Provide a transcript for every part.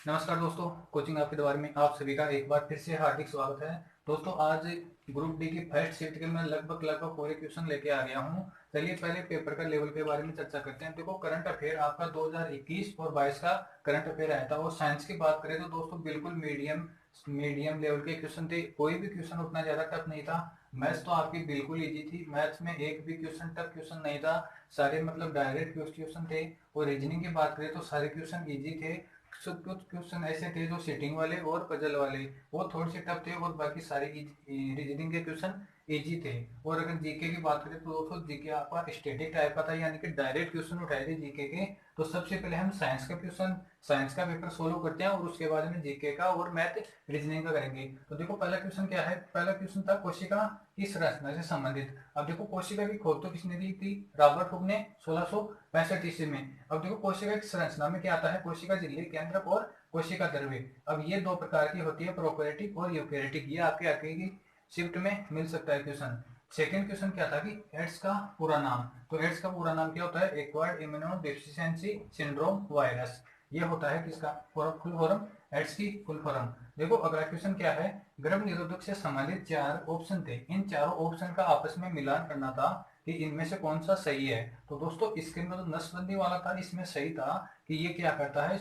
नमस्कार दोस्तों, कोचिंग आपके द्वार में आप सभी का एक बार फिर से हार्दिक स्वागत है। दोस्तों आज ग्रुप डी की फर्स्ट शिफ्ट के मैं लगभग पूरे क्वेश्चन लेके आ गया हूँ। चलिए पहले पेपर का लेवल के बारे में चर्चा करते हैं। देखो करंट अफेयर आपका 2021 और 22 का करंट अफेयर आया था और साइंस की बात करें तो दोस्तों बिल्कुल मीडियम मीडियम लेवल के क्वेश्चन थे। कोई भी क्वेश्चन उतना ज्यादा टफ नहीं था। मैथ्स तो आपकी बिल्कुल इजी थी, मैथ्स में एक भी क्वेश्चन टफ क्वेश्चन नहीं था। सारे मतलब डायरेक्ट क्वेश्चन थे। और रीजनिंग की बात करें तो सारे क्वेश्चन इजी थे। कुछ क्वेश्चन ऐसे थे जो सिटिंग वाले और पजल वाले वो थोड़े से टफ थे और बाकी सारे रीजनिंग के क्वेश्चन इजी थे। और अगर जीके की बात करें तो दोस्तों जीके आपका स्टैटिक टाइप का था, यानी कि डायरेक्ट क्वेश्चन उठाए थे जीके के। तो सबसे पहले हम साइंस का पेपर सोल्व करते हैं और उसके बाद में जीके का और मैथ रीजनिंग का करेंगे। तो देखो पहला क्वेश्चन क्या है। पहला क्वेश्चन था कोशिका की संरचना से संबंधित। अब देखो कोशिका की खोज तो किसने दी थी? रॉबर्ट हुक ने 1665 ईस्वी में। अब देखो कोशिका की संरचना में क्या आता है? कोशिका झिल्ली, केंद्रक और कोशिका द्रव्य। अब ये दो प्रकार की होती है, प्रोकैरियोटिक और यूकैरियोटिक। ये आपके आगे की शिफ्ट में मिल सकता है क्वेश्चन। सेकंड क्वेश्चन क्या था कि एड्स का पूरा नाम। तो एड्स का पूरा नाम क्या होता है? Acquired immuno deficiency syndrome virus. ये होता है किसका फुल फॉर्म? एड्स की फुल फॉर्म। देखो अगला क्वेश्चन क्या है। गर्भ निरोधक से संबंधित चार ऑप्शन थे, इन चारों ऑप्शन का आपस में मिलान करना था कि इनमें से कौन सा सही है। तो दोस्तों इसके अंदर जो नसबंदी वाला था इसमें सही था कि ये क्या करता है,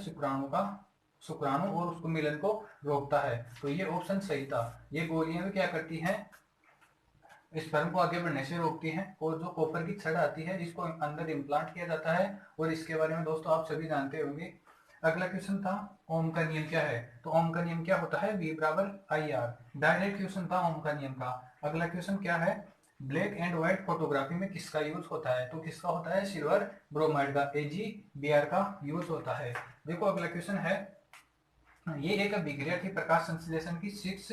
शुक्राणु और उसको मिलन को रोकता है। तो ये ऑप्शन सही था। ये गोलियां भी क्या करती हैं? स्पर्म को आगे बढ़ने से रोकती हैं। और जो कॉपर की छड़ आती है इसको अंदर इम्प्लांट किया जाता है और इसके बारे में दोस्तों आप सभी जानते होंगे। अगला क्वेश्चन था ओम का नियम क्या है। तो ओम का नियम क्या होता है? V बराबर IR। डायरेक्ट क्वेश्चन था ओम का नियम का। अगला क्वेश्चन क्या है। ब्लैक एंड व्हाइट फोटोग्राफी में किसका यूज होता है? तो किसका होता है? सिल्वर ब्रोमाइड का, AgBr का यूज होता है। देखो अगला क्वेश्चन है। ये एक अभिक्रिया थी प्रकाश संश्लेषण की सिक्स,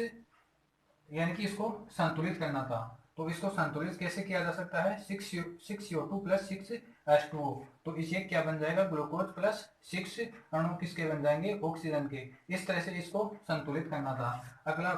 यानी कि इसको संतुलित करना था। तो इसको संतुलित कैसे किया जा सकता है? Six CO2 plus 6H2O। तो इसे क्या बन जाएगा? ग्लूकोज प्लस 6 अणु किसके बन जाएंगे? ऑक्सीजन के। इस तरह से इसको संतुलित करना था। अगला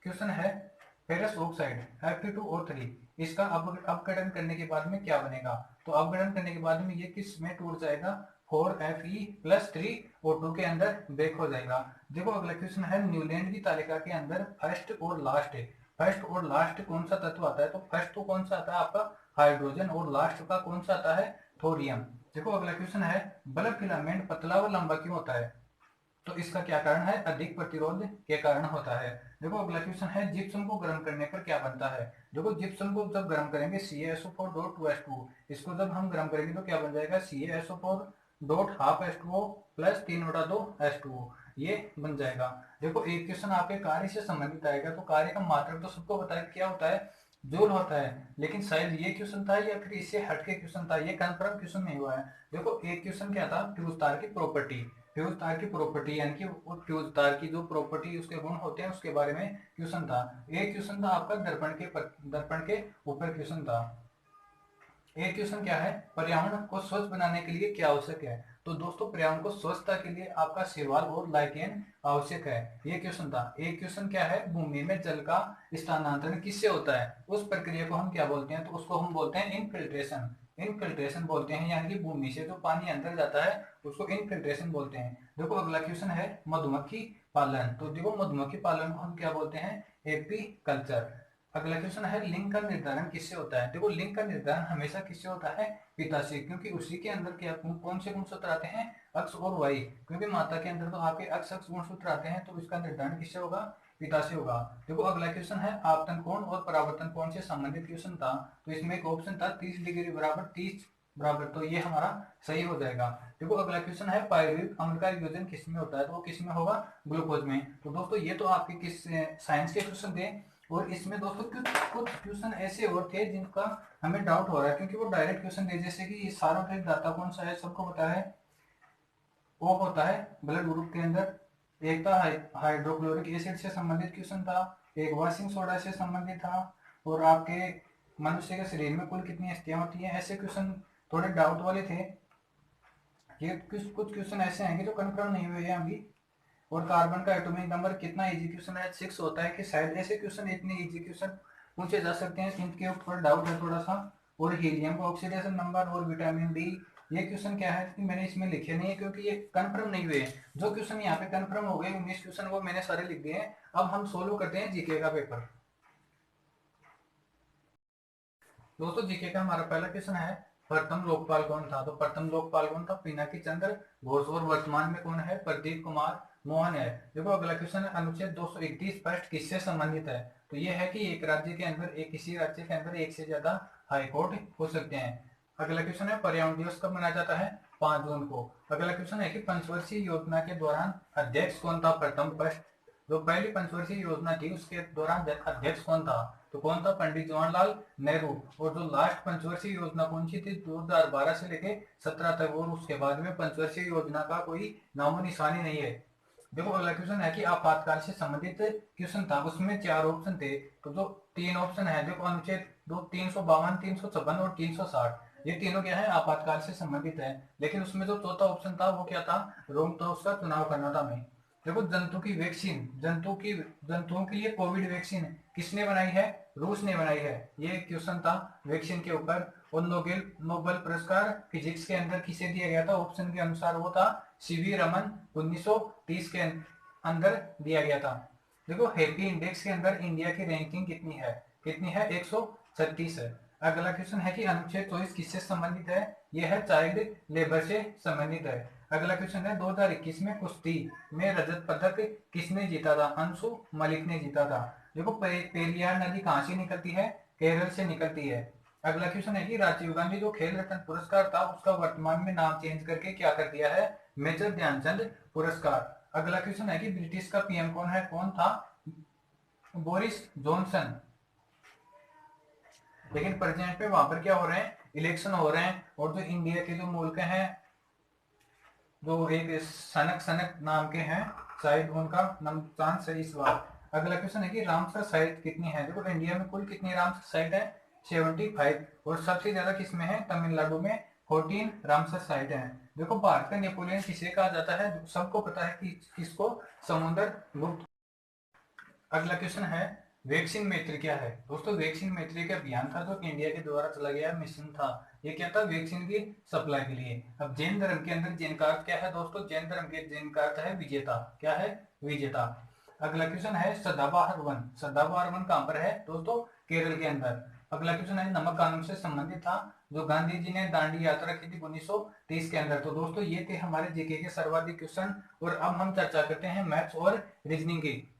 क्वेश्चन है फेरस ऑक्साइड Fe2O3, इसका अपघटन करने के बाद में क्या बनेगा? तो अपघटन करने के बाद में ये किस में टूट जाएगा? 4Fe+3O2 के अंदर ब्रेक हो जाएगा। देखो अगला क्वेश्चन है न्यूलैंड की तालिका के अंदर फर्स्ट और लास्ट है। फर्स्ट और लास्ट कौन सा तत्व आता है? तो फर्स्ट तो कौन सा आता है आपका? हाइड्रोजन। और लास्ट का कौन सा आता है? थोरियम। देखो अगला क्वेश्चन है बल्ब फिलामेंट पतला व लंबा क्यों होता है? तो इसका क्या कारण है? अधिक प्रतिरोध के कारण होता है। देखो अगला क्वेश्चन है जिप्सम को गर्म करने पर क्या बनता है? देखो जिप्सम को जब गर्म करेंगे CaSO4.2H2, इसको जब हम गर्म करेंगे तो क्या बन जाएगा? CaSO4.12H2O प्लस 3/2H2O, ये बन जाएगा। देखो एक क्वेश्चन आपके कार्य से संबंधित आएगा तो कार्य का मात्रक तो सबको बताया क्या होता है? जूल होता है। लेकिन शायद ये क्वेश्चन था या फिर इससे हटके क्वेश्चन था, ये कंफर्म क्वेश्चन नहीं हुआ है। देखो एक क्वेश्चन क्या था? फ्यूज तार की प्रॉपर्टी। फ्यूज तार की प्रॉपर्टी यानी कि वो फ्यूज तार की जो प्रॉपर्टी उसके गुण होते हैं उसके बारे में क्वेश्चन था। एक क्वेश्चन था आपका दर्पण के ऊपर क्वेश्चन था। एक क्वेश्चन क्या है पर्यावरण को स्वच्छ बनाने के लिए क्या आवश्यक है? तो दोस्तों पर्यावरण को स्वच्छता के लिए आपका शैवाल और लाइकेन आवश्यक है, ये क्वेश्चन था। एक क्वेश्चन क्या है भूमि में जल का स्थानांतरण किससे होता है? उस प्रक्रिया को हम क्या बोलते हैं? तो उसको हम बोलते हैं इनफिल्ट्रेशन। इनफिल्ट्रेशन बोलते हैं, यानी कि भूमि से जो पानी अंदर जाता है उसको इनफिल्ट्रेशन बोलते हैं। देखो अगला क्वेश्चन है मधुमक्खी पालन। तो देखो मधुमक्खी पालन को हम क्या बोलते हैं? AP culture. अगला क्वेश्चन है लिंग का निर्धारण किससे होता है? देखो लिंग का निर्धारण हमेशा किससे होता है? पिता से, क्योंकि उसी के अंदर क्या कौन से गुणसूत्र आते हैं? अक्ष और वाई। क्योंकि माता के अंदर तो आपके अक्ष गुणसूत्र आते हैं, तो इसका निर्धारण किससे होगा? पिता से होगा। देखो अगला क्वेश्चन है आपतन कोण और परावर्तन कोण से संबंधित क्वेश्चन था। तो इसमें एक ऑप्शन था 30 डिग्री बराबर 30 बराबर, तो ये हमारा सही हो जाएगा। देखो अगला क्वेश्चन है पायरुविक अम्ल का वियोजन किसमें होता है? तो वो किसमें होगा? ग्लूकोज में। तो दोस्तों ये तो आपके किस साइंस के क्वेश्चन थे। और इसमें दोस्तों कुछ कुछ क्वेश्चन ऐसे और थे जिनका हमें डाउट हो रहा है, क्योंकि वो डायरेक्ट क्वेश्चन थे। जैसे कि सार्वत्रिक दाता कौन सा है? सबको पता है वो होता है ब्लड ग्रुप के अंदर। एक था हाइड्रोक्लोरिक एसिड से संबंधित क्वेश्चन था, एक वॉशिंग सोडा से संबंधित था, और आपके मनुष्य के शरीर में कुल कितनी अस्थियां होती हैं, ऐसे क्वेश्चन थोड़े डाउट वाले थे। ये कुछ क्वेश्चन ऐसे हैं कि जो कंफर्म नहीं हुए हैं अभी। और कार्बन का एटॉमिक नंबर कितना? इजी क्वेश्चन है 6 होता है। कि शायद ऐसे क्वेश्चन इतने इजी क्वेश्चन पूछे जा सकते हैं, इनके ऊपर डाउट है थोड़ा सा। और हीलियम का ऑक्सीडेशन नंबर और विटामिन डी ये क्वेश्चन क्या है कि मैंने इसमें लिखे नहीं है क्योंकि ये कंफर्म नहीं हुए। जो क्वेश्चन यहाँ पे कंफर्म हो गए 19 क्वेश्चन वो मैंने सारे लिख दिए हैं। अब हम सोल्व करते हैं जीके का पेपर। दोस्तों जीके का हमारा पहला क्वेश्चन है, प्रथम लोकपाल कौन था? तो प्रथम लोकपाल कौन था? पिनाकी चंद्र घोष। और वर्तमान में कौन है? प्रदीप कुमार मोहन है। देखो अगला क्वेश्चन है, अनुच्छेद 231 फर्स्ट किससे संबंधित है? तो ये है कि एक राज्य के अंदर किसी राज्य के अंदर एक से ज्यादा हाईकोर्ट हो सकते हैं। अगला क्वेश्चन है, पर्यावरण दिवस कब मनाया जाता है? 5 जून को। अगला क्वेश्चन है कि पंचवर्षीय योजना के दौरान अध्यक्ष कौन था? प्रथम फर्स्ट जो पहली पंचवर्षीय योजना थी उसके दौरान अध्यक्ष कौन था? तो कौन था? पंडित जवाहरलाल नेहरू। और जो लास्ट पंचवर्षीय योजना कौन सी थी? 2012 से लेके 17 तक, और उसके बाद में पंचवर्षीय योजना का कोई नामो निशानी नहीं है। देखो अगला क्वेश्चन है कि आपातकाल से संबंधित क्वेश्चन था, उसमें 4 ऑप्शन थे। तो जो 3 ऑप्शन है, देखो अनुच्छेद 352, 356 और 360, ये तीनों क्या है? आपातकाल से संबंधित है। लेकिन उसमें जो चौथा ऑप्शन था वो क्या था? रॉन्ग था, उसका चुनाव करना था हमें। देखो जंतु की वैक्सीन, जंतुओं के लिए कोविड वैक्सीन किसने बनाई है? रूस ने बनाई है। ये क्वेश्चन था वैक्सीन के ऊपर। और नोबेल पुरस्कार फिजिक्स के अंदर किसे दिया गया था? ऑप्शन के अनुसार वो था सीवी रमन, 1930 के अंदर दिया गया था। देखो हैप्पी इंडेक्स के अंदर इंडिया की रैंकिंग कितनी है? 136 है। अगला क्वेश्चन है कि अनुच्छेद 24 किससे संबंधित है? यह है चाइल्ड लेबर से संबंधित है। अगला क्वेश्चन है 2021 में कुश्ती में रजत पदक किसने जीता था? अंशु मलिक ने जीता था। देखो पेरियार नदी कहाँ से निकलती है? केरल से निकलती है। अगला क्वेश्चन है कि राजीव गांधी जो खेल रत्न पुरस्कार था उसका वर्तमान में नाम चेंज करके क्या कर दिया है? मेजर ध्यानचंद पुरस्कार। अगला क्वेश्चन है कि ब्रिटिश का पीएम कौन है? कौन था? Boris Johnson. लेकिन प्रेजेंट पे वहां पर क्या हो रहे हैं? इलेक्शन हो रहे हैं। और जो इंडिया के जो मुल्क हैं, जो एक सनक सनक नाम के हैं, शायद उनका नाम चांस है इस बार। अगला क्वेश्चन है कि रामसर साइट कितनी है? देखो इंडिया में कुल कितनी रामसर साइट है? 75। और सबसे ज्यादा किसमें है? तमिलनाडु में 14 रामसर साइट है। देखो भारत का नेपोलियन किसे कहा जाता है? सबको पता है कि किसको? समुद्र गुप्त। अगला क्वेश्चन है, वैक्सीन मैत्री क्या है? दोस्तों वैक्सीन मैत्री का अभियान था जो इंडिया के द्वारा चला गया मिशन था। ये क्या था? वैक्सीन की सप्लाई के लिए। अब जैन धर्म के अंदर जैन का अर्थ क्या है? दोस्तों जैन धर्म के जैन का अर्थ है विजेता। क्या है? विजेता। अगला क्वेश्चन है सदाबहार वन। सदाबहार वन कहां पर है? दोस्तों केरल के अंदर। अगला क्वेश्चन है नमक कानून से संबंधित था जो गांधी जी ने दांडी यात्रा की थी 1930 के अंदर। तो दोस्तों ये थे हमारे जीके के सर्वाधिक क्वेश्चन। और अब हम चर्चा करते हैं मैथ्स और रीजनिंग की।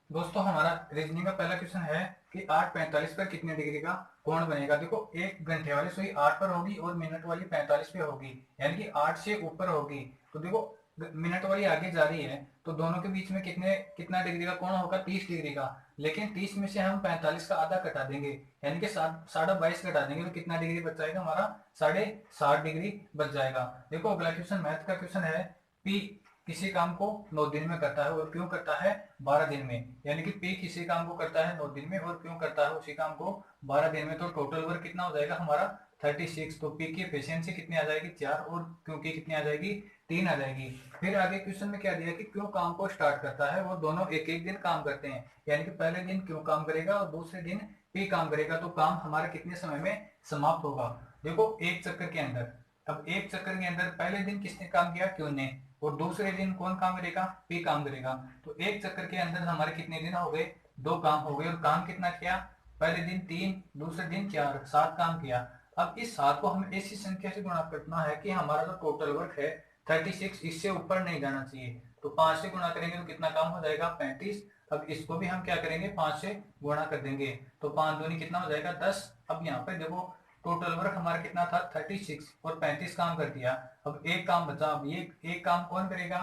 दोस्तों हमारा रीजनिंग का पहला क्वेश्चन है कि 8:45 पर कितने डिग्री का कोण बनेगा? देखो 1 घंटे वाली सुई 8 पर होगी और मिनट वाली 45 पे होगी, यानी कि 8 से ऊपर होगी। तो देखो मिनट वाली आगे जा रही है तो दोनों के बीच में कितना डिग्री का कोण होगा? 30 डिग्री का। लेकिन 30 में से हम 45 का आधा घटा देंगे, यानी कि 22.5 घटा देंगे तो कितना डिग्री बच जाएगा? हमारा 60.5 डिग्री बच जाएगा। देखो अगला क्वेश्चन मैथ का क्वेश्चन है, पी किसी काम को 9 दिन में करता है और क्यों करता है? 12 दिन में। यानी कि पी किसी काम को करता है 9 दिन में और क्यों करता है उसी काम को 12 दिन में। तो टोटल वर्क कितना हो जाएगा हमारा? 36। तो पी की एफिशिएंसी कितनी आ जाएगी? 4। और क्यों की कितनी आ जाएगी? 3 आ जाएगी। फिर आगे क्वेश्चन में क्या दिया कि क्यों काम को स्टार्ट करता है? वो दोनों एक एक दिन काम करते हैं, यानी कि पहले दिन क्यों काम करेगा और दूसरे दिन पी काम करेगा। तो काम हमारा कितने समय में समाप्त होगा? देखो एक चक्कर के अंदर। अब एक चक्कर के अंदर पहले दिन किसने काम किया? क्यों ने। और दूसरे दिन कौन काम करेगा? पी काम करेगा। तो एक चक्कर के अंदर हमारे कितने दिन हो गए? 2 काम हो गए। और काम कितना किया? पहले दिन 3, दूसरे दिन 4, 7 काम किया। अब इस 7 को हमें ऐसी संख्या से गुणा करना है कि हमारा जो टोटल वर्क है 36, इससे ऊपर नहीं जाना चाहिए। तो 5 से गुणा करेंगे तो कितना काम हो जाएगा? 35। अब इसको भी हम क्या करेंगे? 5 से गुणा कर देंगे तो 5 दूनी कितना हो जाएगा? 10। अब यहाँ पे देखो टोटल वर्क हमारा कितना था? 36 और 35 काम कर दिया। अब एक काम बचा। अब ये एक काम कौन करेगा?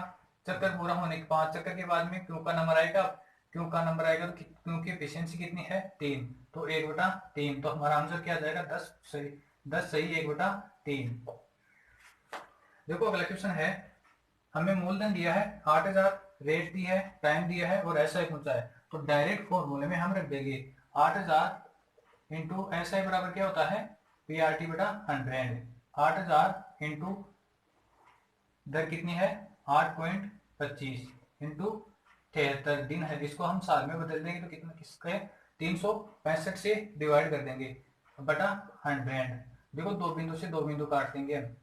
चक्कर पूरा होने के 5 चक्कर के बाद में क्यों का नंबर आएगा। क्यों का नंबर आएगा तो क्यों की एफिशिएंसी कितनी है? 3। तो 1/3। तो हमारा आंसर क्या आ जाएगा? 10 सही। 10 सही 1/3। देखो अगला क्वेश्चन है, हमें मूलधन दिया है 8000, रेट दी है, टाइम दिया है और ऐसा पूछा है। तो डायरेक्ट फॉर्मूले में हम रख देंगे 8000 इंटू ऐसा बराबर क्या होता है? PRT/100। 8000 इंटू दर कितनी है? 8.25 इंटू 73 दिन है। इसको हम साल में बदल देंगे तो कितना किसके 365 से डिवाइड कर देंगे बटा 100। देखो दो बिंदु से दो बिंदु काट देंगे हम।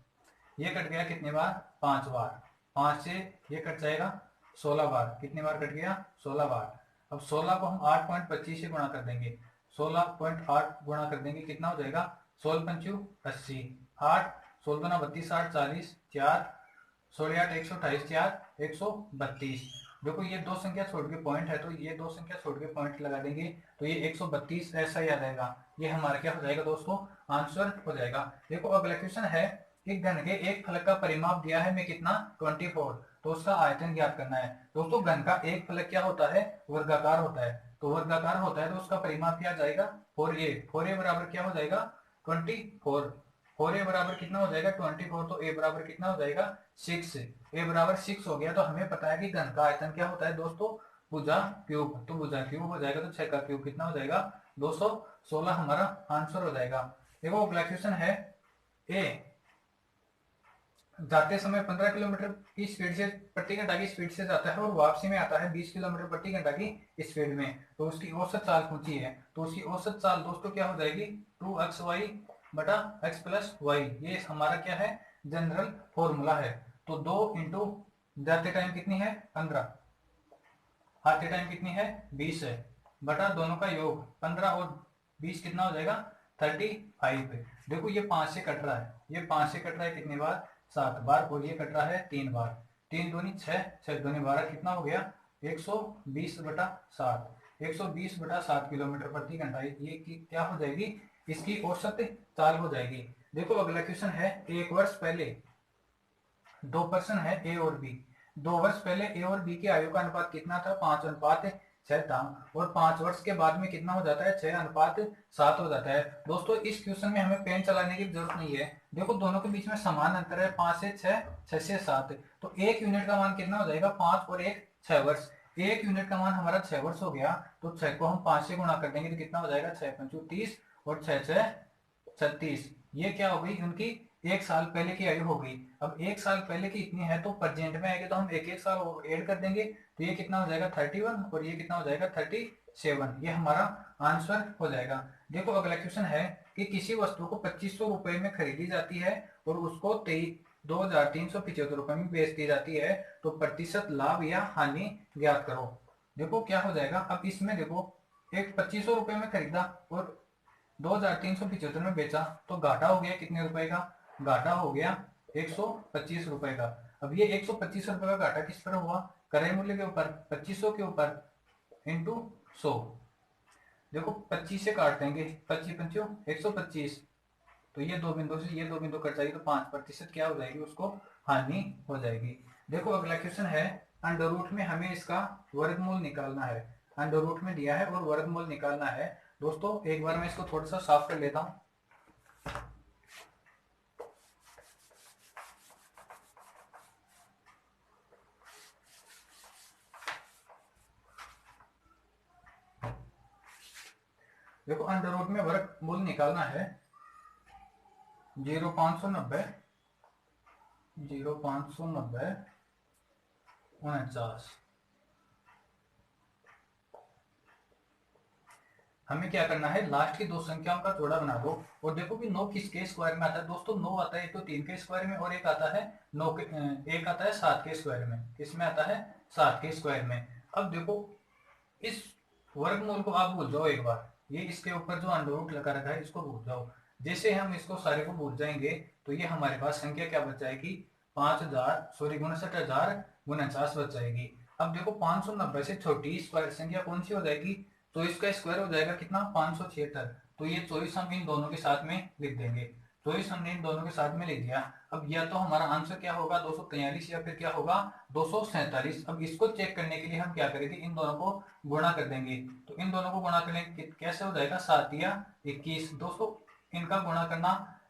ये कट गया कितने बार? 5 बार। 5 से ये कट जाएगा 16 बार। कितने बार कट गया? 16 बार। अब 16 को हम 8.25 से गुणा कर देंगे। 16.8 गुणा कर देंगे, कितना हो जाएगा? 16 पंचू 80, 8 16 दूना 32, 8 40, 4 16 8 128, 4 132। देखो ये दो संख्या छोड़ के पॉइंट है, तो ये दो संख्या छोड़ के पॉइंट लगा देंगे तो ये 132 ऐसा ही आ जाएगा। ये हमारा क्या हो जाएगा दोस्तों? आंसर हो जाएगा। देखो अगला क्वेश्चन है कि घन के एक फलक का परिमाप दिया है में कितना? 24, तो उसका आयतन ज्ञात करना है। दोस्तों घन का एक फलक क्या होता है? वर्गाकार होता है। तो वर्गाकार होता है तो उसका परिमाप क्या जाएगा? 4a। 4a बराबर क्या हो जाएगा? 24। 4a बराबर कितना हो जाएगा? 24। तो a बराबर कितना हो जाएगा? 6। a बराबर 6 हो गया। तो हमें पता है कि घन का आयतन क्या होता है दोस्तों? भुजा क्यूब। तो भुजा क्यूब हो जाएगा तो 6 का क्यूब कितना हो जाएगा? 216 हमारा आंसर हो जाएगा। देखो अगला क्वेश्चन है, ए जाते समय 15 किलोमीटर की स्पीड से प्रति घंटा की स्पीड से जाता है और वापसी में आता है 20 किलोमीटर प्रति घंटा की स्पीड में, तो उसकी औसत चाल पूछी है। तो उसकी औसत चाल दोस्तों क्या हो जाएगी? 2xy बटा x प्लस वाई। ये हमारा क्या है? जनरल फॉर्मूला है। तो 2 इंटू जाते टाइम कितनी है? 15, आते टाइम कितनी है? 20 है, बटा दोनों का योग 15 और 20 कितना हो जाएगा? 35। देखो ये 5 से कट रहा है, ये 5 से कट रहा है कितनी बार? 7 बार। और ये कट रहा है 3 बार। 3 दूनी 6, 6 दूनी 12, कितना हो गया? 120 बटा 7। 120 बटा 7 किलोमीटर प्रति घंटा। ये क्या हो जाएगी? इसकी औसत चाल हो जाएगी। देखो अगला क्वेश्चन है, एक वर्ष पहले दो पर्सन है ए और बी। 2 वर्ष पहले ए और बी की आयु का अनुपात कितना था? 5:6 था। और 5 वर्ष के बाद में कितना हो जाता है? 6:7 हो जाता है। दोस्तों इस क्वेश्चन में हमें पेन चलाने की जरूरत नहीं है। देखो दोनों के बीच में समान अंतर है, 5 से 6, 6 से 7। तो 1 यूनिट का मान कितना हो जाएगा? 5 और 1 6 वर्ष। 1 यूनिट का मान हमारा 6 वर्ष हो गया। तो 6 को हम 5 से गुणा कर देंगे तो कितना हो जाएगा? 6 पंचू 30 और 6 6 36। ये क्या हो गई? उनकी 1 साल पहले की आयु हो गई। अब 1 साल पहले की इतनी है तो प्रेजेंट में आएगी तो हम एक एक साल ऐड कर देंगे तो ये कितना हो जाएगा? 31 और ये कितना हो जाएगा? 37। ये हमारा आंसर हो जाएगा। देखो अगला क्वेश्चन है कि किसी वस्तु को 2500 रुपए में खरीदी जाती है और उसको 2375 रुपए में बेच दी जाती है, तो प्रतिशत लाभ या हानि ज्ञात करो। देखो क्या हो जाएगा? अब इसमें देखो एक 2500 रुपए में खरीदा और 2375 में बेचा, तो घाटा हो गया कितने रुपए का? घाटा हो गया 125 रुपए का। अब ये 125 रुपए का घाटा किस पर हुआ? क्रय मूल्य के ऊपर, 2500 के ऊपर इंटू 100। देखो 25 से काट देंगे, 25 पंचो 125। तो ये दो बिंदु से ये दो बिंदु कट जाएगी तो 5% क्या हो जाएगी? उसको हानि हो जाएगी। देखो अगला क्वेश्चन है, अंडर रूट में हमें इसका वर्गमूल निकालना है। अंडर रूट में दिया है और वर्गमूल निकालना है। दोस्तों एक बार मैं इसको थोड़ा सा साफ कर लेता हूं। देखो अंडर रूट में वर्गमूल निकालना है 0,590 49। हमें क्या करना है? लास्ट की दो संख्याओं का जोड़ा बना दो और देखो कि 9 किसके स्क्वायर में आता है। दोस्तों 9 आता है एक तो 3 के स्क्वायर में और एक आता है 9 के एक आता है 7 के स्क्वायर में। किसमें आता है? 7 के स्क्वायर में। अब देखो इस वर्गमूल को आप भूल जाओ एक बार, ये इसके ऊपर जो अंडर रूट लगा रखा है इसको भूल जाओ। जैसे हम इसको सारे को भूल जाएंगे तो ये हमारे पास संख्या क्या बच जाएगी? 59,049 बच जाएगी। अब देखो 590 से छोटी स्क्वायर संख्या कौन सी हो जाएगी? तो इसका स्क्वायर हो जाएगा कितना? 576। तो ये 24 हम इन दोनों के साथ में लिख देंगे। 24 हमने इन दोनों के साथ में लिख दिया। अब या तो हमारा आंसर क्या होगा? 243 या फिर क्या होगा? 247। अब इसको चेक करने के लिए हम क्या करेंगे? इन दोनों को गुणा कर देंगे। तो इन दोनों को गुणा करने कैसे हो जाएगा? 7 या 21। दोस्तों इनका गुणा करना,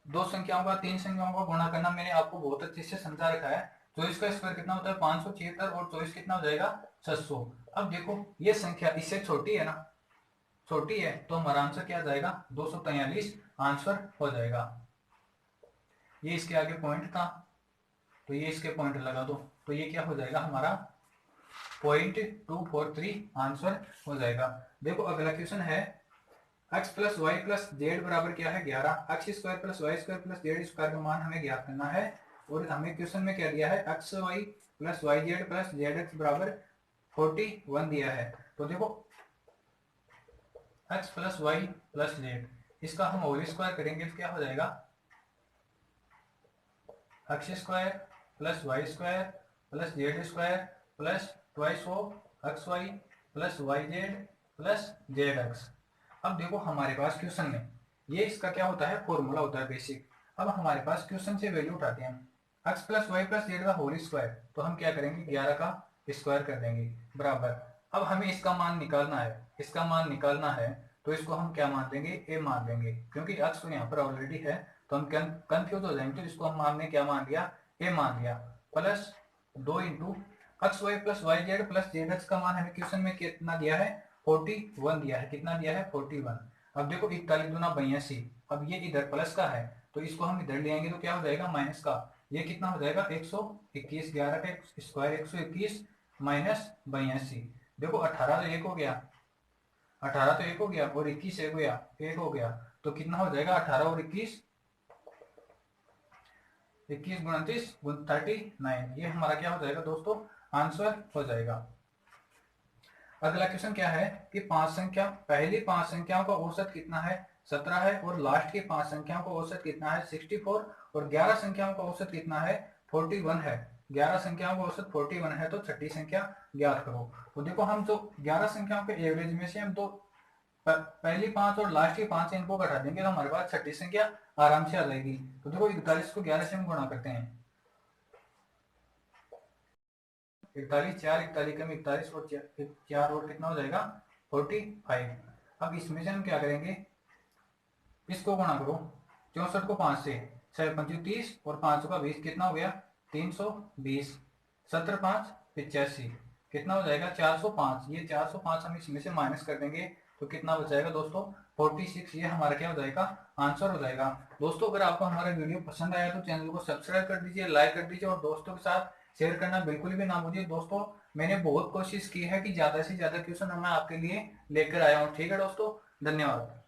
दो संख्याओं का तीन संख्याओं का गुणा करना मैंने आपको बहुत अच्छे से समझा रखा है। 24 का स्क्वायर कितना होता है? 576 और 24 कितना हो जाएगा? 600। अब देखो ये संख्या इससे छोटी है ना, छोटी है, तो हमारा आंसर क्या जाएगा? 243 आंसर हो जाएगा। ये इसके आगे पॉइंट था तो ये इसके पॉइंट लगा दो, तो ये क्या हो जाएगा? हमारा 0.243 आंसर हो जाएगा। देखो अगला क्वेश्चन है x plus y plus z बराबर क्या है 11। X square plus y square plus z square का मान हमें ज्ञात करना है। और हमें क्वेश्चन में क्या दिया है, x y plus y z plus z x बराबर 41 दिया है। तो देखो x plus y plus z, इसका हम होल स्क्वायर करेंगे तो क्या हो जाएगा, x square plus y square plus z square plus twice of x y plus y z plus z x. अब देखो हमारे पास क्वेश्चन में ये इसका क्या होता है, फॉर्मूला होता है बेसिक। अब हमारे पास क्वेश्चन से वैल्यू उठाते हैं हम, x plus y plus z का होल स्क्वायर, तो हम क्या करेंगे 11 का स्क्वायर कर देंगे बराबर। अब हमें इसका मान निकालना है, इसका मान निकालना है तो इसको हम क्या मान देंगे, ए मान देंगे, क्योंकि एक्स तो यहाँ पर ऑलरेडी है तो हम कंफ्यूज हो जाएंगे। तो इसको हम मानने क्या मान लिया, ए मान लिया, plus 2 into x y plus y z plus z x का मान हमें क्वेश्चन में कितना दिया है, 41 दिया है। कितना दिया है, 41। अब देखो 41 दूना 82, अब ये इधर प्लस का है तो इसको हम इधर ले आएंगे तो क्या हो जाएगा माइनस का। ये कितना हो जाएगा 121, 11 का स्क्वायर 121 माइनस 82। देखो 18 तो 1 हो गया, 18 तो 1 हो गया और 21 1 हो गया तो कितना हो जाएगा 18 और 21, 21 29 39। ये हमारा क्या हो जाएगा दोस्तों, आंसर हो जाएगा। अगला क्वेश्चन क्या है कि पहली पांच संख्याओं का औसत कितना है, 17 है, और लास्ट की पांच संख्याओं का औसत कितना है 64, और 11 संख्याओं का औसत कितना है 41 है। 11 संख्याओं का औसत 41 है तो छठी संख्या ज्ञात करो। तो देखो हम जो 11 संख्याओं के एवरेज में से हम तो पहली पांच और लास्ट की पांच इनको घटा देंगे तो हमारे पास छठी संख्या आराम से आ जाएगी। तो देखो 41 को 11 से हम गुणा करते हैं, 41 4 41 कम 41 और 4 और कितना हो जाएगा 45। अब इसमें से हम क्या करेंगे, इसको गुणा करो, 64 को 5 से 6 25 30 और 5 का 20 कितना हो गया 320, 17 5 85 कितना हो जाएगा 405। ये 405 हम इसमें से माइनस कर देंगे तो कितना बचाएगा दोस्तों 46। ये हमारा क्या हो जाएगा, आंसर हो जाएगा। दोस्तों अगर आपको हमारा वीडियो पसंद आया तो चैनल को सब्सक्राइब कर दीजिए, लाइक कर दीजिए और दोस्तों के साथ शेयर करना बिल्कुल भी ना भूलिए। दोस्तों मैंने बहुत कोशिश की है कि ज्यादा से ज्यादा क्वेश्चन मैं आपके लिए लेकर आया हूँ। ठीक है दोस्तों, धन्यवाद।